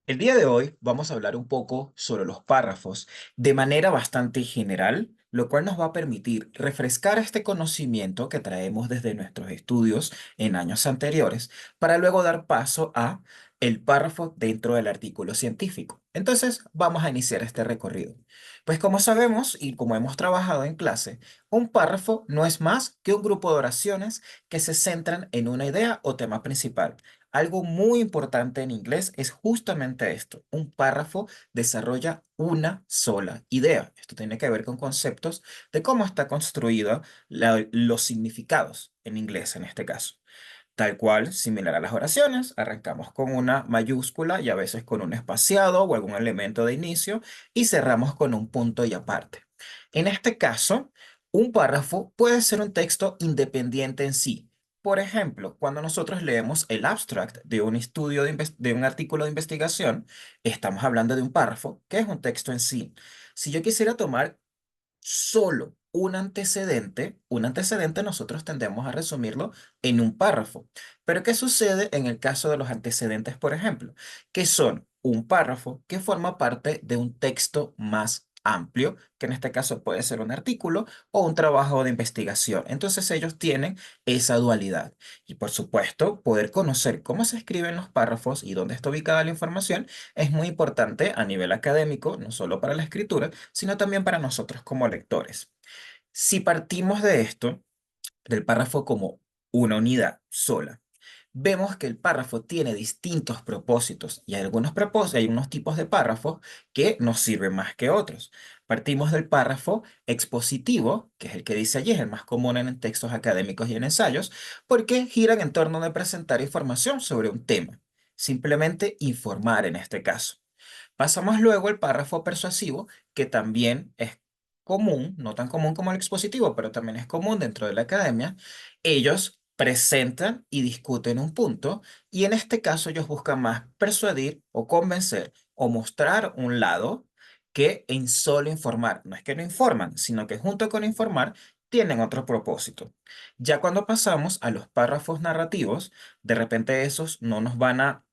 El día de hoy vamos a hablar un poco sobre los párrafos de manera bastante general, lo cual nos va a permitir refrescar este conocimiento que traemos desde nuestros estudios en años anteriores para luego dar paso a el párrafo dentro del artículo científico. Entonces, vamos a iniciar este recorrido. Pues como sabemos y como hemos trabajado en clase, un párrafo no es más que un grupo de oraciones que se centran en una idea o tema principal. Algo muy importante en inglés es justamente esto. Un párrafo desarrolla una sola idea. Esto tiene que ver con conceptos de cómo está construida los significados en inglés en este caso. Tal cual, similar a las oraciones, arrancamos con una mayúscula y a veces con un espaciado o algún elemento de inicio y cerramos con un punto y aparte. En este caso, un párrafo puede ser un texto independiente en sí. Por ejemplo, cuando nosotros leemos el abstract de un estudio de un artículo de investigación, estamos hablando de un párrafo que es un texto en sí. Si yo quisiera tomar solo un antecedente nosotros tendemos a resumirlo en un párrafo. Pero ¿qué sucede en el caso de los antecedentes, por ejemplo? Que son un párrafo que forma parte de un texto más amplio, que en este caso puede ser un artículo o un trabajo de investigación. Entonces ellos tienen esa dualidad. Y por supuesto, poder conocer cómo se escriben los párrafos y dónde está ubicada la información es muy importante a nivel académico, no solo para la escritura, sino también para nosotros como lectores. Si partimos de esto, del párrafo como una unidad sola, vemos que el párrafo tiene distintos propósitos y hay hay unos tipos de párrafos que nos sirven más que otros. Partimos del párrafo expositivo, que es el que dice allí, es el más común en textos académicos y en ensayos, porque giran en torno de presentar información sobre un tema. Simplemente informar en este caso. Pasamos luego al párrafo persuasivo, que también es común, no tan común como el expositivo, pero también es común dentro de la academia. Ellos presentan y discuten un punto, y en este caso ellos buscan más persuadir o convencer o mostrar un lado que en solo informar. No es que no informan, sino que junto con informar tienen otro propósito. Ya cuando pasamos a los párrafos narrativos, de repente esos no nos van a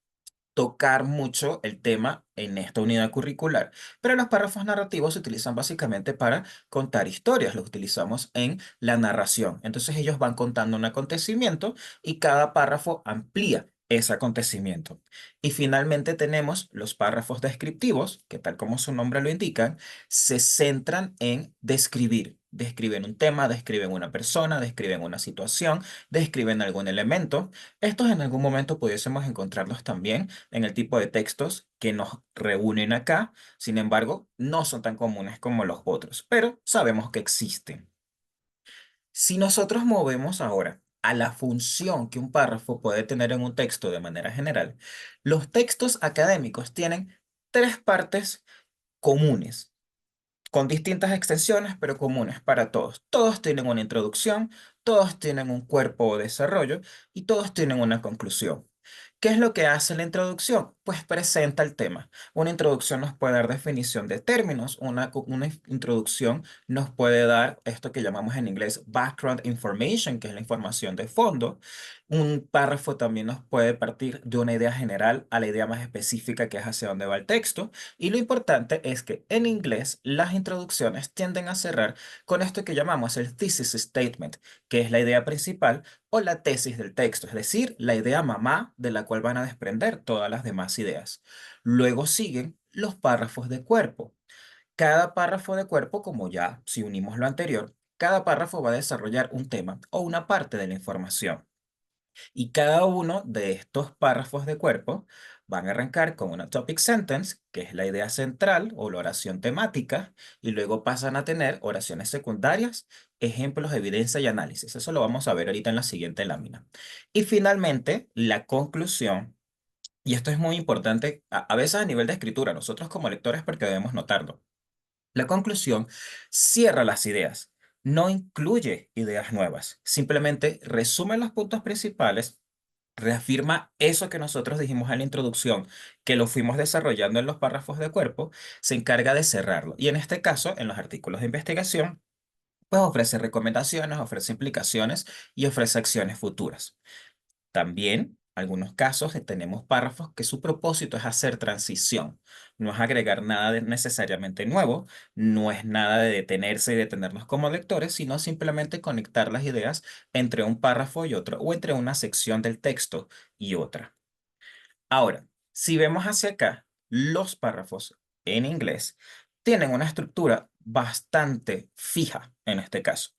tocar mucho el tema en esta unidad curricular, pero los párrafos narrativos se utilizan básicamente para contar historias, los utilizamos en la narración. Entonces ellos van contando un acontecimiento y cada párrafo amplía ese acontecimiento. Y finalmente tenemos los párrafos descriptivos, que tal como su nombre lo indican, se centran en describir. Describen un tema, describen una persona, describen una situación, describen algún elemento. Estos en algún momento pudiésemos encontrarlos también en el tipo de textos que nos reúnen acá. Sin embargo, no son tan comunes como los otros, pero sabemos que existen. Si nosotros movemos ahora a la función que un párrafo puede tener en un texto de manera general, los textos académicos tienen tres partes comunes, con distintas extensiones, pero comunes para todos. Todos tienen una introducción, todos tienen un cuerpo o desarrollo y todos tienen una conclusión. ¿Qué es lo que hace la introducción? Pues presenta el tema. Una introducción nos puede dar definición de términos, una introducción nos puede dar esto que llamamos en inglés background information, que es la información de fondo. Un párrafo también nos puede partir de una idea general a la idea más específica, que es hacia dónde va el texto. Y lo importante es que en inglés las introducciones tienden a cerrar con esto que llamamos el thesis statement, que es la idea principal o la tesis del texto, es decir, la idea mamá de la cual van a desprender todas las demás ideas. Luego siguen los párrafos de cuerpo. Cada párrafo de cuerpo, como ya si unimos lo anterior, cada párrafo va a desarrollar un tema o una parte de la información. Y cada uno de estos párrafos de cuerpo van a arrancar con una topic sentence, que es la idea central o la oración temática, y luego pasan a tener oraciones secundarias, ejemplos, evidencia y análisis. Eso lo vamos a ver ahorita en la siguiente lámina. Y finalmente, la conclusión. Y esto es muy importante, a veces a nivel de escritura, nosotros como lectores porque debemos notarlo. La conclusión cierra las ideas, no incluye ideas nuevas, simplemente resume los puntos principales, reafirma eso que nosotros dijimos en la introducción, que lo fuimos desarrollando en los párrafos de cuerpo, se encarga de cerrarlo. Y en este caso, en los artículos de investigación, pues ofrece recomendaciones, ofrece implicaciones y ofrece acciones futuras. También algunos casos tenemos párrafos que su propósito es hacer transición, no es agregar nada necesariamente nuevo, no es nada de detenerse y detenernos como lectores, sino simplemente conectar las ideas entre un párrafo y otro o entre una sección del texto y otra. Ahora, si vemos hacia acá, los párrafos en inglés tienen una estructura bastante fija en este caso.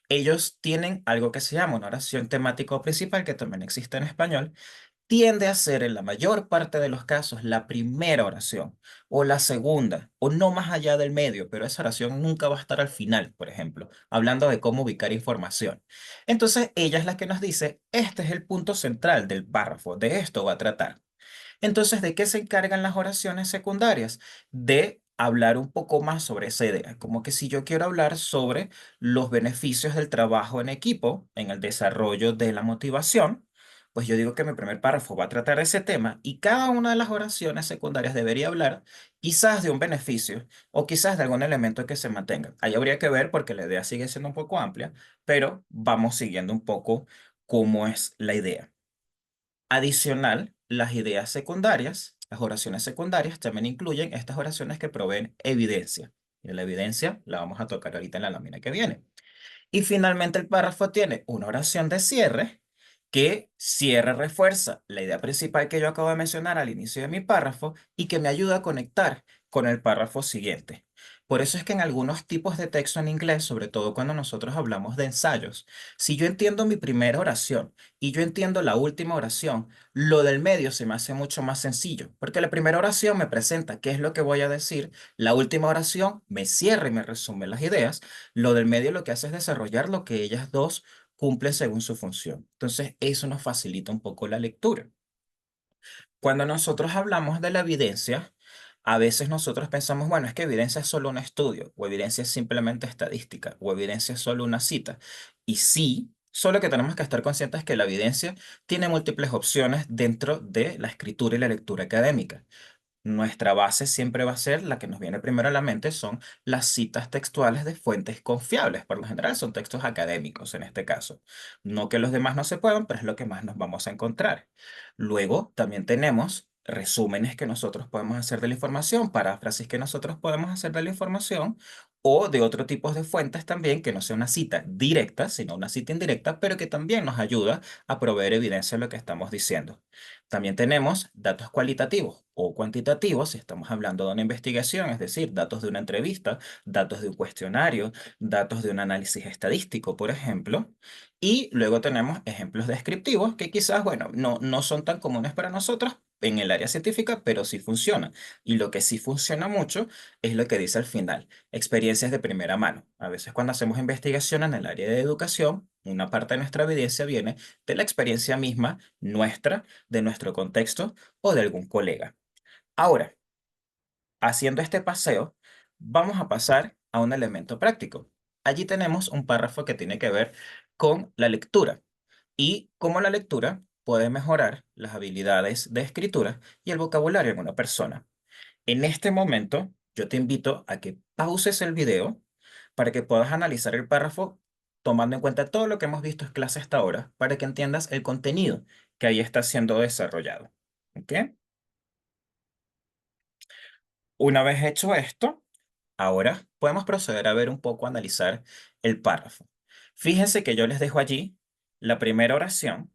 Ellos tienen algo que se llama una oración temática o principal, que también existe en español, tiende a ser en la mayor parte de los casos la primera oración o la segunda o no más allá del medio, pero esa oración nunca va a estar al final, por ejemplo, hablando de cómo ubicar información. Entonces, ella es la que nos dice, este es el punto central del párrafo, de esto va a tratar. Entonces, ¿de qué se encargan las oraciones secundarias? De hablar un poco más sobre esa idea. Como que si yo quiero hablar sobre los beneficios del trabajo en equipo, en el desarrollo de la motivación, pues yo digo que mi primer párrafo va a tratar ese tema y cada una de las oraciones secundarias debería hablar quizás de un beneficio o quizás de algún elemento que se mantenga. Ahí habría que ver porque la idea sigue siendo un poco amplia, pero vamos siguiendo un poco cómo es la idea. Adicional, las ideas secundarias, las oraciones secundarias también incluyen estas oraciones que proveen evidencia. Y la evidencia la vamos a tocar ahorita en la lámina que viene. Y finalmente el párrafo tiene una oración de cierre que cierra, refuerza la idea principal que yo acabo de mencionar al inicio de mi párrafo y que me ayuda a conectar con el párrafo siguiente. Por eso es que en algunos tipos de texto en inglés, sobre todo cuando nosotros hablamos de ensayos, si yo entiendo mi primera oración y yo entiendo la última oración, lo del medio se me hace mucho más sencillo, porque la primera oración me presenta qué es lo que voy a decir, la última oración me cierra y me resume las ideas, lo del medio lo que hace es desarrollar lo que ellas dos cumplen según su función. Entonces, eso nos facilita un poco la lectura. Cuando nosotros hablamos de la evidencia, a veces nosotros pensamos, bueno, es que evidencia es solo un estudio, o evidencia es simplemente estadística, o evidencia es solo una cita. Y sí, solo que tenemos que estar conscientes que la evidencia tiene múltiples opciones dentro de la escritura y la lectura académica. Nuestra base siempre va a ser la que nos viene primero a la mente, son las citas textuales de fuentes confiables. Por lo general son textos académicos en este caso. No que los demás no se puedan, pero es lo que más nos vamos a encontrar. Luego también tenemos resúmenes que nosotros podemos hacer de la información, paráfrasis que nosotros podemos hacer de la información o de otro tipo de fuentes también que no sea una cita directa, sino una cita indirecta, pero que también nos ayuda a proveer evidencia de lo que estamos diciendo. También tenemos datos cualitativos o cuantitativos, si estamos hablando de una investigación, es decir, datos de una entrevista, datos de un cuestionario, datos de un análisis estadístico, por ejemplo. Y luego tenemos ejemplos descriptivos que quizás, bueno, no son tan comunes para nosotros en el área científica, pero sí funcionan. Y lo que sí funciona mucho es lo que dice al final, experiencias de primera mano. A veces cuando hacemos investigación en el área de educación, una parte de nuestra evidencia viene de la experiencia misma nuestra, de nuestro contexto o de algún colega. Ahora, haciendo este paseo, vamos a pasar a un elemento práctico. Allí tenemos un párrafo que tiene que ver con la lectura y cómo la lectura puede mejorar las habilidades de escritura y el vocabulario en una persona. En este momento, yo te invito a que pauses el video para que puedas analizar el párrafo tomando en cuenta todo lo que hemos visto en clase hasta ahora, para que entiendas el contenido que ahí está siendo desarrollado. ¿Ok? Una vez hecho esto, ahora podemos proceder a ver un poco, analizar el párrafo. Fíjense que yo les dejo allí la primera oración,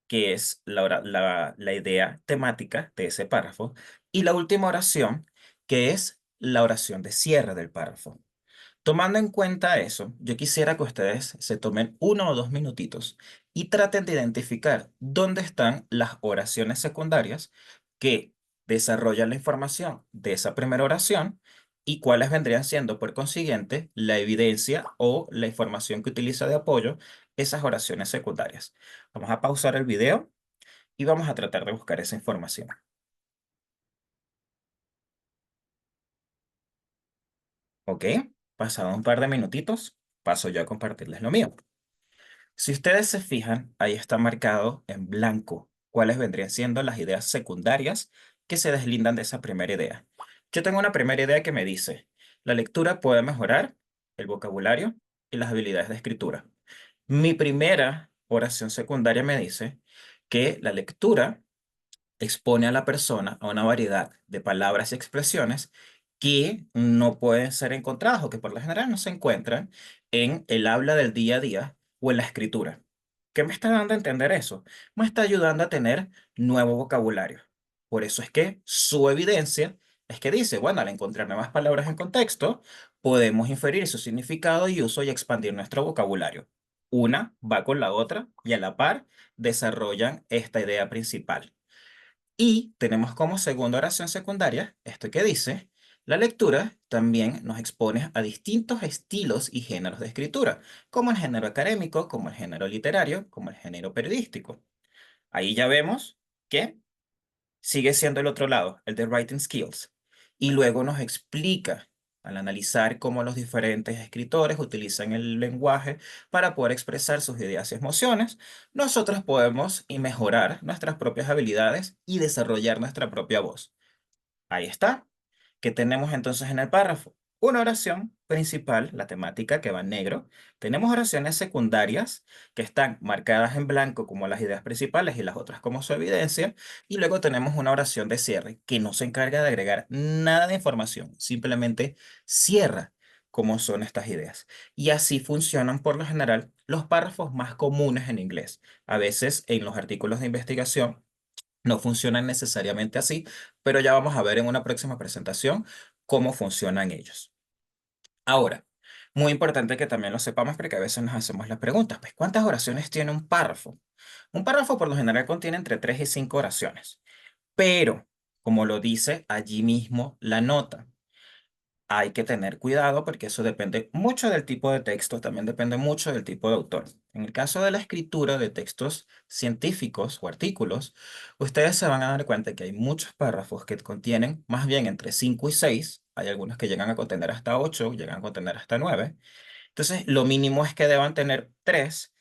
que es la idea temática de ese párrafo, y la última oración, que es la oración de cierre del párrafo. Tomando en cuenta eso, yo quisiera que ustedes se tomen 1 o 2 minutitos y traten de identificar dónde están las oraciones secundarias que desarrollan la información de esa primera oración y cuáles vendrían siendo, por consiguiente, la evidencia o la información que utiliza de apoyo esas oraciones secundarias. Vamos a pausar el video y vamos a tratar de buscar esa información. ¿Ok? Pasado un par de minutitos, paso yo a compartirles lo mío. Si ustedes se fijan, ahí está marcado en blanco cuáles vendrían siendo las ideas secundarias que se deslindan de esa primera idea. Yo tengo una primera idea que me dice, la lectura puede mejorar el vocabulario y las habilidades de escritura. Mi primera oración secundaria me dice, que la lectura expone a la persona a una variedad de palabras y expresiones que no pueden ser encontradas o que por lo general no se encuentran en el habla del día a día o en la escritura. ¿Qué me está dando a entender eso? Me está ayudando a tener nuevo vocabulario. Por eso es que su evidencia es que dice, bueno, al encontrar nuevas palabras en contexto, podemos inferir su significado y uso y expandir nuestro vocabulario. Una va con la otra y a la par desarrollan esta idea principal. Y tenemos como segunda oración secundaria esto que dice, la lectura también nos expone a distintos estilos y géneros de escritura, como el género académico, como el género literario, como el género periodístico. Ahí ya vemos que sigue siendo el otro lado, el de writing skills. Y luego nos explica, al analizar cómo los diferentes escritores utilizan el lenguaje para poder expresar sus ideas y emociones, nosotros podemos y mejorar nuestras propias habilidades y desarrollar nuestra propia voz. Ahí está. ¿Qué tenemos entonces en el párrafo? Una oración principal, la temática que va en negro. Tenemos oraciones secundarias que están marcadas en blanco como las ideas principales y las otras como su evidencia. Y luego tenemos una oración de cierre que no se encarga de agregar nada de información, simplemente cierra cómo son estas ideas. Y así funcionan por lo general los párrafos más comunes en inglés. A veces en los artículos de investigación no funcionan necesariamente así, pero ya vamos a ver en una próxima presentación cómo funcionan ellos. Ahora, muy importante que también lo sepamos porque a veces nos hacemos las preguntas, pues, ¿cuántas oraciones tiene un párrafo? Un párrafo por lo general contiene entre 3 y 5 oraciones, pero, como lo dice allí mismo la nota, hay que tener cuidado porque eso depende mucho del tipo de texto, también depende mucho del tipo de autor. En el caso de la escritura de textos científicos o artículos, ustedes se van a dar cuenta que hay muchos párrafos que contienen más bien entre 5 y 6. Hay algunos que llegan a contener hasta 8, llegan a contener hasta 9. Entonces, lo mínimo es que deban tener 3,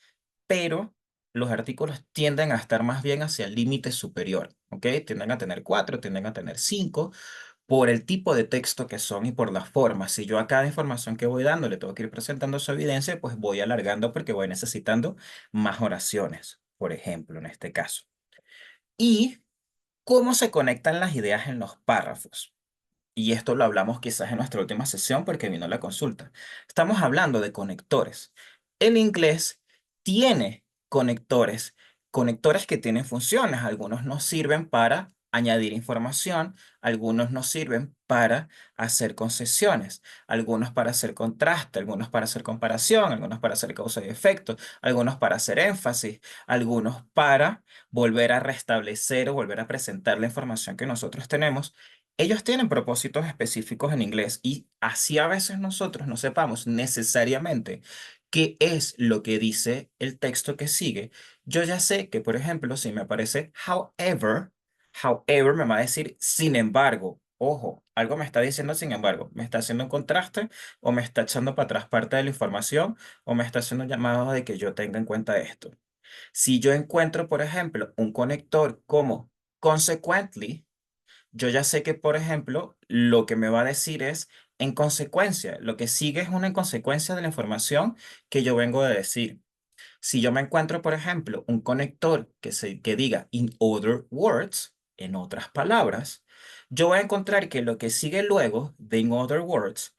pero los artículos tienden a estar más bien hacia el límite superior, ¿ok? Tienden a tener 4, tienden a tener 5 por el tipo de texto que son y por la forma. Si yo a cada información que voy dando le tengo que ir presentando su evidencia, pues voy alargando porque voy necesitando más oraciones, por ejemplo, en este caso. ¿Y cómo se conectan las ideas en los párrafos? Y esto lo hablamos quizás en nuestra última sesión porque vino la consulta. Estamos hablando de conectores. El inglés tiene conectores, conectores que tienen funciones. Algunos nos sirven para añadir información, algunos nos sirven para hacer concesiones, algunos para hacer contraste, algunos para hacer comparación, algunos para hacer causa y efecto, algunos para hacer énfasis, algunos para volver a restablecer o volver a presentar la información que nosotros tenemos. Ellos tienen propósitos específicos en inglés y así a veces nosotros no sepamos necesariamente qué es lo que dice el texto que sigue. Yo ya sé que, por ejemplo, si me aparece however me va a decir sin embargo. Ojo, algo me está diciendo sin embargo. ¿Me está haciendo un contraste o me está echando para atrás parte de la información o me está haciendo un llamado de que yo tenga en cuenta esto? Si yo encuentro, por ejemplo, un conector como consequently, yo ya sé que, por ejemplo, lo que me va a decir es en consecuencia, lo que sigue es una consecuencia de la información que yo vengo de decir. Si yo me encuentro, por ejemplo, un conector que diga in other words, en otras palabras, yo voy a encontrar que lo que sigue luego de in other words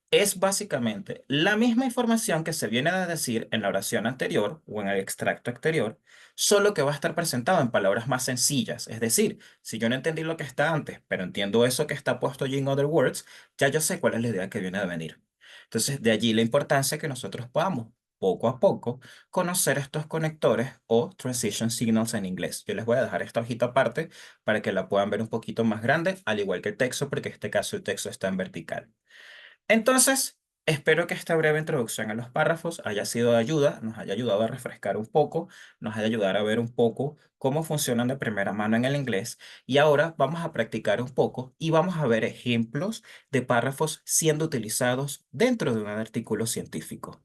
es básicamente la misma información que se viene a decir en la oración anterior o en el extracto anterior, solo que va a estar presentado en palabras más sencillas. Es decir, si yo no entendí lo que está antes, pero entiendo eso que está puesto allí en other words, ya yo sé cuál es la idea que viene a venir. Entonces, de allí la importancia que nosotros podamos poco a poco conocer estos conectores o transition signals en inglés. Yo les voy a dejar esta hojita aparte para que la puedan ver un poquito más grande, al igual que el texto, porque en este caso el texto está en vertical. Entonces, espero que esta breve introducción a los párrafos haya sido de ayuda, nos haya ayudado a refrescar un poco, nos haya ayudado a ver un poco cómo funcionan de primera mano en el inglés. Y ahora vamos a practicar un poco y vamos a ver ejemplos de párrafos siendo utilizados dentro de un artículo científico.